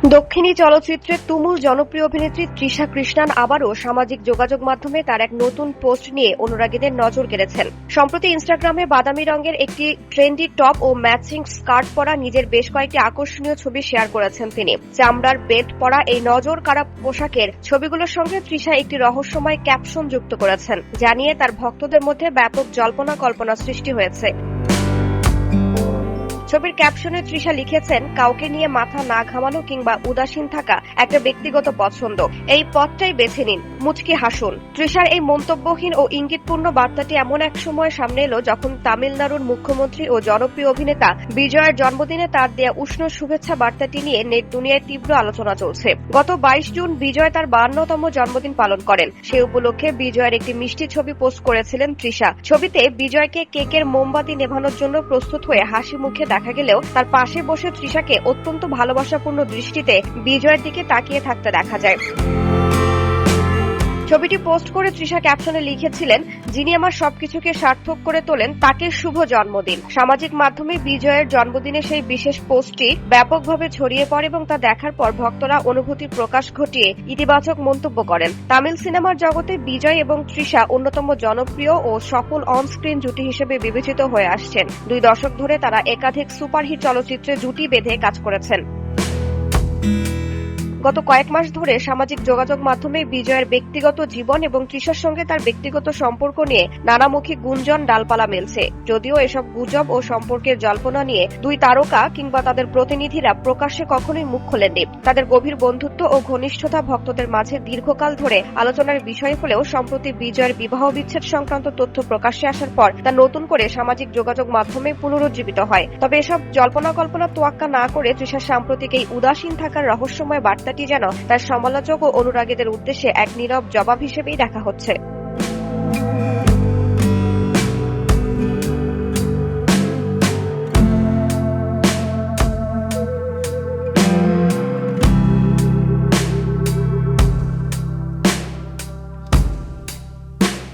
দক্ষিণী চলচ্চিত্রে তুমুল জনপ্রিয় অভিনেত্রী তৃষা কৃষ্ণান আবারও সামাজিক যোগাযোগ মাধ্যমে তার এক নতুন পোস্ট নিয়ে অনুরাগীদের নজর কেড়েছেন। সম্প্রতি ইনস্টাগ্রামে বাদামি রঙের একটি ট্রেন্ডি টপ ও ম্যাচিং স্কার্ট পরা নিজের বেশ কয়েকটি আকর্ষণীয় ছবি শেয়ার করেছেন তিনি। চামড়ার বেল্ট পরা এই নজর কাড়া পোশাকের ছবিগুলোর সঙ্গে তৃষা একটি রহস্যময় ক্যাপশন যুক্ত করেছেন, জানিয়ে তার ভক্তদের মধ্যে ব্যাপক জল্পনা কল্পনা সৃষ্টি হয়েছে। ছবির ক্যাপশনে তৃষা লিখেছেন, কাউকে নিয়ে মাথা না ঘামানো কিংবা উদাসীন থাকা একটা ব্যক্তিগত পছন্দ, এই পথটাই বেছে নিন, মুচকি হাসুন। তৃষার এই মন্তব্যহীন ও ইঙ্গিতপূর্ণ বার্তাটি এমন এক সময় সামনে এলো যখন তামিলনাড়ুর মুখ্যমন্ত্রী ও জনপ্রিয় অভিনেতা বিজয়ের জন্মদিনে তার দেয়া উষ্ণ শুভেচ্ছা বার্তাটি নিয়ে নেট দুনিয়ায় তীব্র আলোচনা চলছে। গত 22 জুন বিজয় তার 52তম জন্মদিন পালন করেন। সে উপলক্ষে বিজয়ের একটি মিষ্টি ছবি পোস্ট করেছিলেন তৃষা। ছবিতে বিজয়কে কেকের মোমবাতি নেভানোর জন্য প্রস্তুত হয়ে হাসি মুখে দেখা গেলেও তার পাশে বসে তৃষাকে অত্যন্ত ভালোবাসাপূর্ণ দৃষ্টিতে বিজয়ের দিকে তাকিয়ে থাকতে দেখা যায়। ছবিটি পোস্ট করে তৃষা ক্যাপশনে লিখেছিলেন, যিনি আমার সবকিছুকে সার্থক করে তোলেন তাকে শুভ জন্মদিন। সামাজিক মাধ্যমে বিজয়ের জন্মদিনে সেই বিশেষ পোস্টটি ব্যাপকভাবে ছড়িয়ে পড়ে এবং তা দেখার পর ভক্তরা অনুভূতির প্রকাশ ঘটিয়ে ইতিবাচক মন্তব্য করেন। তামিল সিনেমার জগতে বিজয় এবং তৃষা অন্যতম জনপ্রিয় ও সফল অন-স্ক্রিন জুটি হিসেবে বিবেচিত হয়ে আসছেন। 2 দশক ধরে তারা একাধিক সুপারহিট চলচ্চিত্রে জুটি বেঁধে কাজ করেছেন। গত কয়েক মাস ধরে সামাজিক যোগাযোগ মাধ্যমে বিজয়ের ব্যক্তিগত জীবন এবং তৃষার সঙ্গে তার ব্যক্তিগত সম্পর্ক নিয়ে নানামুখী গুঞ্জন ডালপালা মেলছে। যদিও এসব গুজব ও সম্পর্কের জল্পনা নিয়ে 2 তারকা কিংবা তাদের প্রতিনিধিরা প্রকাশ্যে কখনোই মুখ খোলেননি। তাদের গভীর বন্ধুত্ব ও ঘনিষ্ঠতা ভক্তদের মাঝে দীর্ঘকাল ধরে আলোচনার বিষয় হলেও সম্প্রতি বিজয়ের বিবাহ বিচ্ছেদ সংক্রান্ত তথ্য প্রকাশ্যে আসার পর তা নতুন করে সামাজিক যোগাযোগ মাধ্যমে পুনরুজ্জীবিত হয়। তবে এসব জল্পনা কল্পনা তোয়াক্কা না করে তৃষা সাম্প্রতিক এই উদাসীন থাকার রহস্যময় বার্তাটি যেন তার সমালোচক ও অনুরাগীদের উদ্দেশ্যে এক নীরব জবাব হিসেবেই দেখা হচ্ছে।